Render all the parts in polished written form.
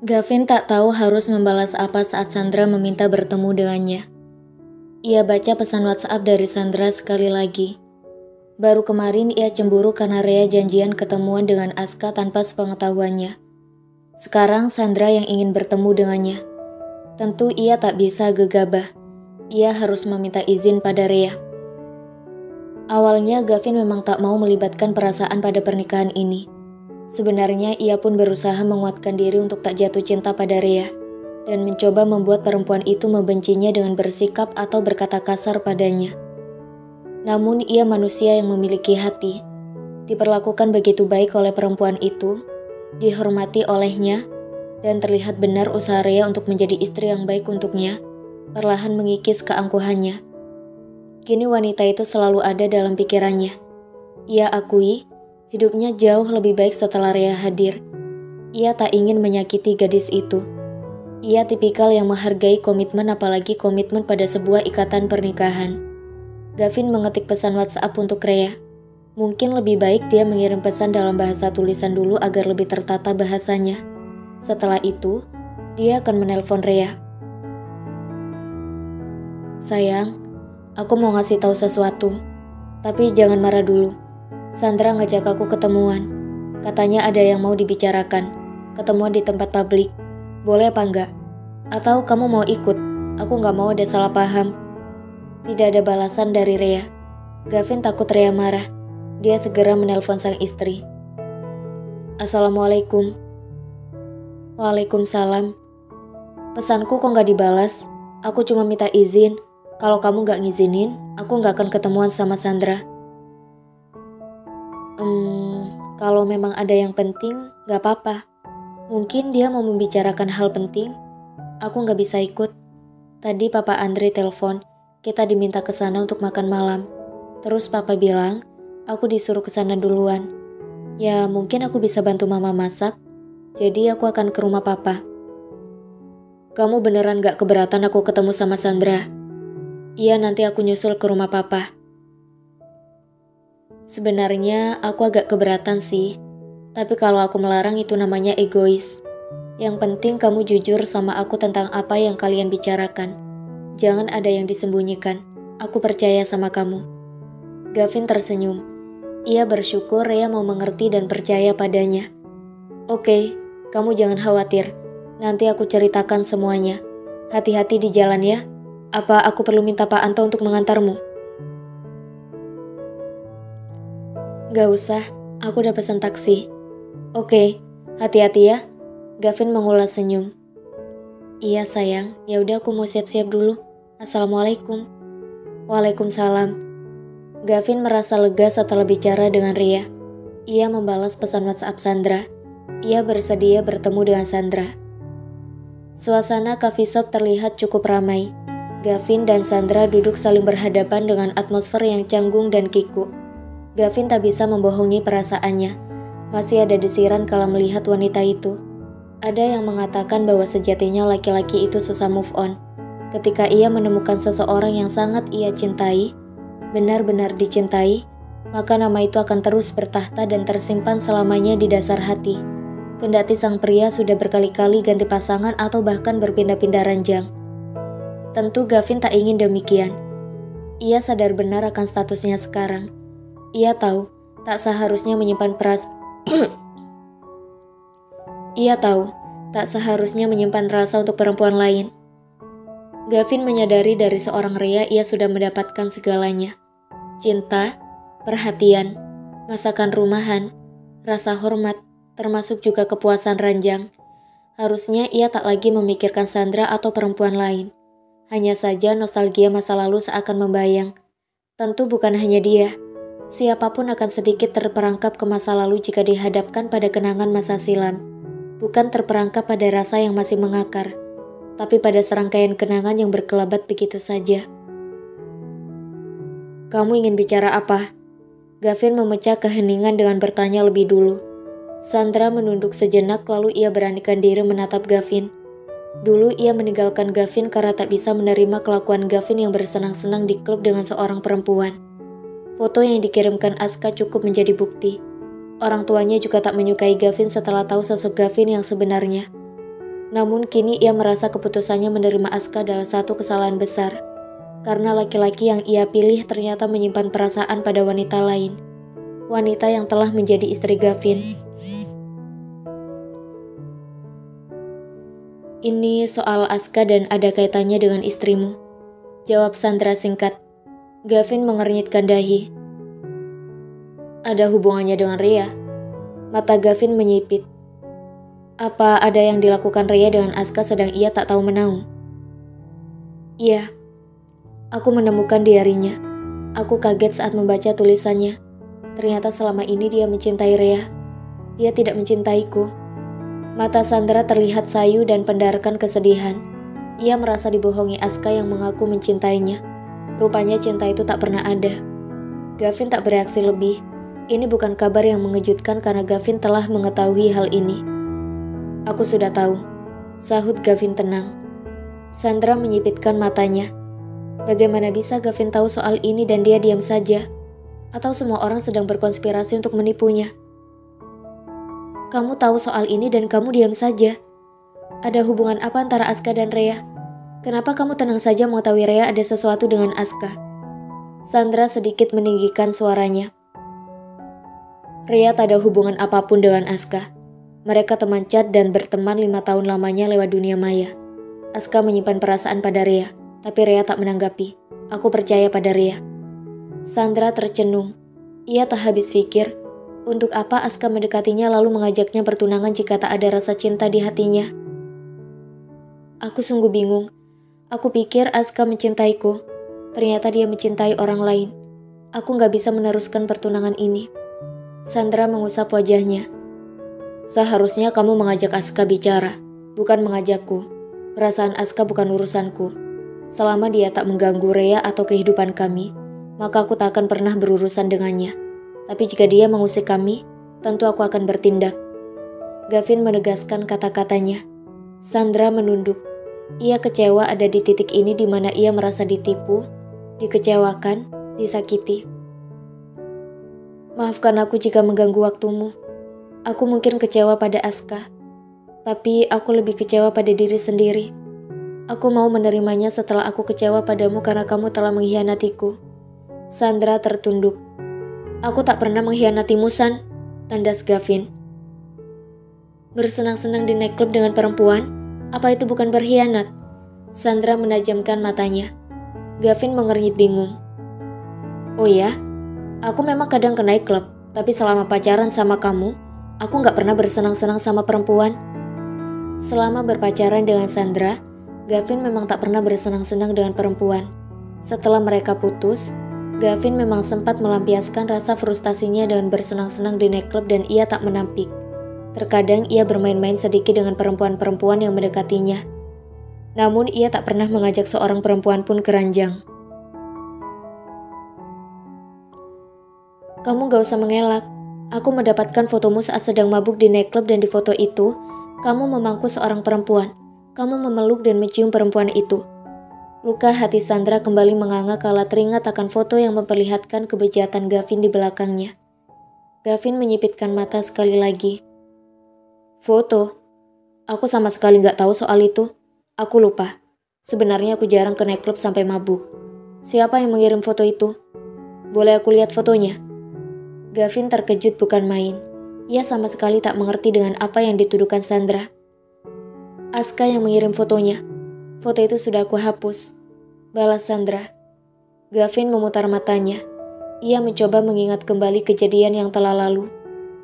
Gavin tak tahu harus membalas apa saat Sandra meminta bertemu dengannya. Ia baca pesan WhatsApp dari Sandra sekali lagi. Baru kemarin ia cemburu karena Rea janjian ketemuan dengan Aska tanpa sepengetahuannya. Sekarang Sandra yang ingin bertemu dengannya. Tentu ia tak bisa gegabah. Ia harus meminta izin pada Rea. Awalnya Gavin memang tak mau melibatkan perasaan pada pernikahan ini. Sebenarnya ia pun berusaha menguatkan diri untuk tak jatuh cinta pada Rea dan mencoba membuat perempuan itu membencinya dengan bersikap atau berkata kasar padanya. Namun ia manusia yang memiliki hati, diperlakukan begitu baik oleh perempuan itu, dihormati olehnya, dan terlihat benar usaha Rea untuk menjadi istri yang baik untuknya, perlahan mengikis keangkuhannya. Kini wanita itu selalu ada dalam pikirannya. Ia akui, hidupnya jauh lebih baik setelah Rea hadir. Ia tak ingin menyakiti gadis itu. Ia tipikal yang menghargai komitmen, apalagi komitmen pada sebuah ikatan pernikahan. Gavin mengetik pesan WhatsApp untuk Rea. Mungkin lebih baik dia mengirim pesan dalam bahasa tulisan dulu agar lebih tertata bahasanya. Setelah itu, dia akan menelpon Rea. Sayang, aku mau ngasih tahu sesuatu. Tapi jangan marah dulu. Sandra ngajak aku ketemuan. Katanya ada yang mau dibicarakan. Ketemuan di tempat publik. Boleh apa enggak? Atau kamu mau ikut? Aku nggak mau ada salah paham. Tidak ada balasan dari Rea. Gavin takut Rea marah. Dia segera menelpon sang istri. Assalamualaikum. Waalaikumsalam. Pesanku kok nggak dibalas? Aku cuma minta izin. Kalau kamu nggak ngizinin, aku nggak akan ketemuan sama Sandra. Kalau memang ada yang penting, nggak apa-apa. Mungkin dia mau membicarakan hal penting. Aku nggak bisa ikut. Tadi Papa Andre telepon. Kita diminta ke sana untuk makan malam. Terus Papa bilang, aku disuruh ke sana duluan. Ya, mungkin aku bisa bantu Mama masak. Jadi aku akan ke rumah Papa. Kamu beneran gak keberatan aku ketemu sama Sandra? Iya, nanti aku nyusul ke rumah Papa. Sebenarnya aku agak keberatan sih. Tapi kalau aku melarang itu namanya egois. Yang penting kamu jujur sama aku tentang apa yang kalian bicarakan. Jangan ada yang disembunyikan. Aku percaya sama kamu. Gavin tersenyum. Ia bersyukur Rea mau mengerti dan percaya padanya. Oke, kamu jangan khawatir. Nanti aku ceritakan semuanya. Hati-hati di jalan ya. Apa aku perlu minta Pak Anto untuk mengantarmu? Gak usah, aku udah pesan taksi. Oke, hati-hati ya. Gavin mengulas senyum. Iya sayang, ya udah aku mau siap-siap dulu. Assalamualaikum. Waalaikumsalam. Gavin merasa lega setelah bicara dengan Rea. Ia membalas pesan WhatsApp Sandra. Ia bersedia bertemu dengan Sandra. Suasana coffee shop terlihat cukup ramai. Gavin dan Sandra duduk saling berhadapan dengan atmosfer yang canggung dan kiku. Gavin tak bisa membohongi perasaannya. Masih ada desiran kala melihat wanita itu. Ada yang mengatakan bahwa sejatinya laki-laki itu susah move on. Ketika ia menemukan seseorang yang sangat ia cintai, benar-benar dicintai, maka nama itu akan terus bertahta dan tersimpan selamanya di dasar hati. Kendati sang pria sudah berkali-kali ganti pasangan atau bahkan berpindah-pindah ranjang. Tentu Gavin tak ingin demikian. Ia sadar benar akan statusnya sekarang. Ia tahu tak seharusnya menyimpan Ia tahu tak seharusnya menyimpan rasa untuk perempuan lain. Gavin menyadari dari seorang Rea ia sudah mendapatkan segalanya. Cinta, perhatian, masakan rumahan, rasa hormat, termasuk juga kepuasan ranjang. Harusnya ia tak lagi memikirkan Sandra atau perempuan lain. Hanya saja nostalgia masa lalu seakan membayang. Tentu bukan hanya dia. Siapapun akan sedikit terperangkap ke masa lalu jika dihadapkan pada kenangan masa silam. Bukan terperangkap pada rasa yang masih mengakar, tapi pada serangkaian kenangan yang berkelabat begitu saja. Kamu ingin bicara apa? Gavin memecah keheningan dengan bertanya lebih dulu. Sandra menunduk sejenak lalu ia beranikan diri menatap Gavin. Dulu ia meninggalkan Gavin karena tak bisa menerima kelakuan Gavin yang bersenang-senang di klub dengan seorang perempuan. Foto yang dikirimkan Aska cukup menjadi bukti. Orang tuanya juga tak menyukai Gavin setelah tahu sosok Gavin yang sebenarnya. Namun kini ia merasa keputusannya menerima Aska adalah satu kesalahan besar. Karena laki-laki yang ia pilih ternyata menyimpan perasaan pada wanita lain. Wanita yang telah menjadi istri Gavin. Ini soal Aska dan ada kaitannya dengan istrimu. Jawab Sandra singkat. Gavin mengernyitkan dahi. Ada hubungannya dengan Ria? Mata Gavin menyipit. Apa ada yang dilakukan Ria dengan Aska sedang ia tak tahu menahu? Iya. Aku menemukan diarinya. Aku kaget saat membaca tulisannya. Ternyata selama ini dia mencintai Ria. Dia tidak mencintaiku. Mata Sandra terlihat sayu dan pendarkan kesedihan. Ia merasa dibohongi Aska yang mengaku mencintainya. Rupanya cinta itu tak pernah ada. Gavin tak bereaksi lebih. Ini bukan kabar yang mengejutkan karena Gavin telah mengetahui hal ini. Aku sudah tahu, sahut Gavin tenang. Sandra menyipitkan matanya. Bagaimana bisa Gavin tahu soal ini dan dia diam saja? Atau semua orang sedang berkonspirasi untuk menipunya? Kamu tahu soal ini dan kamu diam saja. Ada hubungan apa antara Aska dan Rea? Kenapa kamu tenang saja mengetahui Rea ada sesuatu dengan Aska? Sandra sedikit meninggikan suaranya. Rea tak ada hubungan apapun dengan Aska. Mereka teman chat dan berteman 5 tahun lamanya lewat dunia maya. Aska menyimpan perasaan pada Rea, tapi Rea tak menanggapi. Aku percaya pada Rea. Sandra tercenung. Ia tak habis pikir, untuk apa Aska mendekatinya lalu mengajaknya bertunangan jika tak ada rasa cinta di hatinya. Aku sungguh bingung. Aku pikir Aska mencintaiku. Ternyata dia mencintai orang lain. Aku gak bisa meneruskan pertunangan ini. Sandra mengusap wajahnya. Seharusnya kamu mengajak Aska bicara, bukan mengajakku. Perasaan Aska bukan urusanku. Selama dia tak mengganggu Rea atau kehidupan kami, maka aku tak akan pernah berurusan dengannya. Tapi jika dia mengusik kami, tentu aku akan bertindak. Gavin menegaskan kata-katanya. Sandra menunduk. Ia kecewa ada di titik ini di mana ia merasa ditipu, dikecewakan, disakiti. Maafkan aku jika mengganggu waktumu. Aku mungkin kecewa pada Aska, tapi aku lebih kecewa pada diri sendiri. Aku mau menerimanya setelah aku kecewa padamu karena kamu telah mengkhianatiku. Sandra tertunduk. Aku tak pernah mengkhianatimu, San, tandas Gavin. Bersenang-senang di nightclub dengan perempuan, apa itu bukan berkhianat? Sandra menajamkan matanya. Gavin mengernyit bingung. Oh ya? Aku memang kadang ke nightclub, tapi selama pacaran sama kamu, aku gak pernah bersenang-senang sama perempuan. Selama berpacaran dengan Sandra, Gavin memang tak pernah bersenang-senang dengan perempuan. Setelah mereka putus, Gavin memang sempat melampiaskan rasa frustasinya dengan bersenang-senang di nightclub dan ia tak menampik. Terkadang ia bermain-main sedikit dengan perempuan-perempuan yang mendekatinya. Namun ia tak pernah mengajak seorang perempuan pun ke ranjang. Kamu gak usah mengelak. Aku mendapatkan fotomu saat sedang mabuk di nightclub dan di foto itu, kamu memangku seorang perempuan. Kamu memeluk dan mencium perempuan itu. Luka hati Sandra kembali menganga kala teringat akan foto yang memperlihatkan kebejatan Gavin di belakangnya. Gavin menyipitkan mata sekali lagi. Foto? Aku sama sekali gak tahu soal itu. Aku lupa. Sebenarnya aku jarang ke nightclub sampai mabuk. Siapa yang mengirim foto itu? Boleh aku lihat fotonya? Gavin terkejut bukan main. Ia sama sekali tak mengerti dengan apa yang dituduhkan Sandra. Aska yang mengirim fotonya. Foto itu sudah aku hapus, balas Sandra. Gavin memutar matanya. Ia mencoba mengingat kembali kejadian yang telah lalu.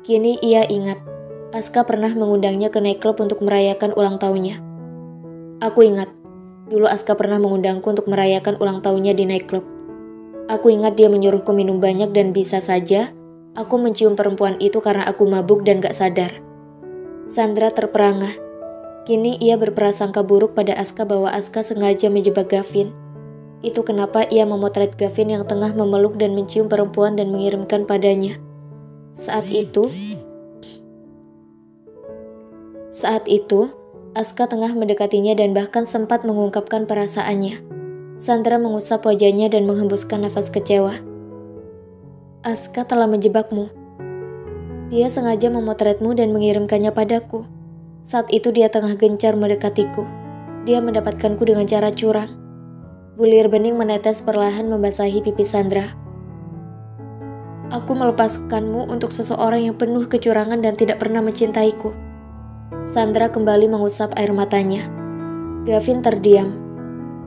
Kini ia ingat, Aska pernah mengundangnya ke nightclub untuk merayakan ulang tahunnya. Aku ingat, dulu Aska pernah mengundangku untuk merayakan ulang tahunnya di nightclub. Aku ingat dia menyuruhku minum banyak dan bisa saja aku mencium perempuan itu karena aku mabuk dan gak sadar. Sandra terperangah. Kini ia berprasangka buruk pada Aska bahwa Aska sengaja menjebak Gavin. Itu kenapa ia memotret Gavin yang tengah memeluk dan mencium perempuan dan mengirimkan padanya. Saat itu, Aska tengah mendekatinya dan bahkan sempat mengungkapkan perasaannya. Sandra mengusap wajahnya dan menghembuskan nafas kecewa. Aska telah menjebakmu. Dia sengaja memotretmu dan mengirimkannya padaku. Saat itu dia tengah gencar mendekatiku. Dia mendapatkanku dengan cara curang. Bulir bening menetes perlahan membasahi pipi Sandra. Aku melepaskanmu untuk seseorang yang penuh kecurangan dan tidak pernah mencintaiku. Sandra kembali mengusap air matanya. Gavin terdiam.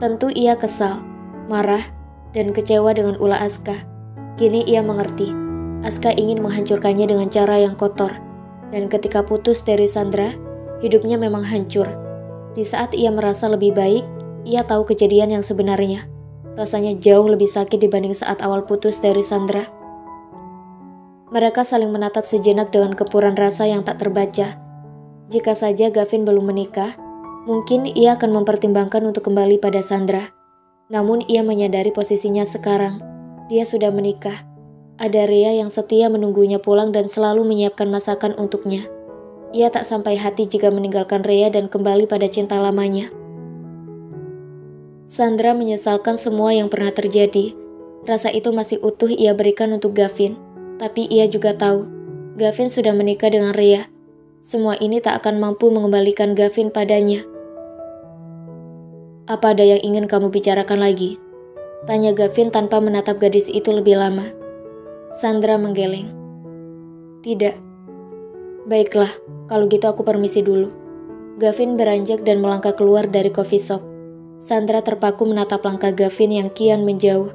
Tentu ia kesal, marah, dan kecewa dengan ulah Aska. Kini ia mengerti. Aska ingin menghancurkannya dengan cara yang kotor. Dan ketika putus dari Sandra, hidupnya memang hancur. Di saat ia merasa lebih baik, ia tahu kejadian yang sebenarnya. Rasanya jauh lebih sakit dibanding saat awal putus dari Sandra. Mereka saling menatap sejenak dengan kepuran rasa yang tak terbaca. Jika saja Gavin belum menikah, mungkin ia akan mempertimbangkan untuk kembali pada Sandra. Namun ia menyadari posisinya sekarang. Dia sudah menikah. Ada Rea yang setia menunggunya pulang dan selalu menyiapkan masakan untuknya. Ia tak sampai hati jika meninggalkan Rea dan kembali pada cinta lamanya. Sandra menyesalkan semua yang pernah terjadi. Rasa itu masih utuh ia berikan untuk Gavin. Tapi ia juga tahu, Gavin sudah menikah dengan Rea. Semua ini tak akan mampu mengembalikan Gavin padanya. Apa ada yang ingin kamu bicarakan lagi? Tanya Gavin tanpa menatap gadis itu lebih lama. Sandra menggeleng. Tidak. Baiklah, kalau gitu aku permisi dulu. Gavin beranjak dan melangkah keluar dari coffee shop. Sandra terpaku menatap langkah Gavin yang kian menjauh.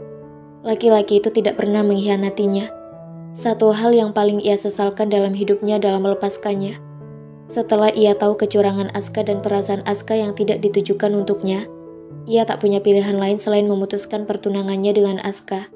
Laki-laki itu tidak pernah mengkhianatinya. Satu hal yang paling ia sesalkan dalam hidupnya adalah melepaskannya. Setelah ia tahu kecurangan Aska dan perasaan Aska yang tidak ditujukan untuknya, ia tak punya pilihan lain selain memutuskan pertunangannya dengan Aska.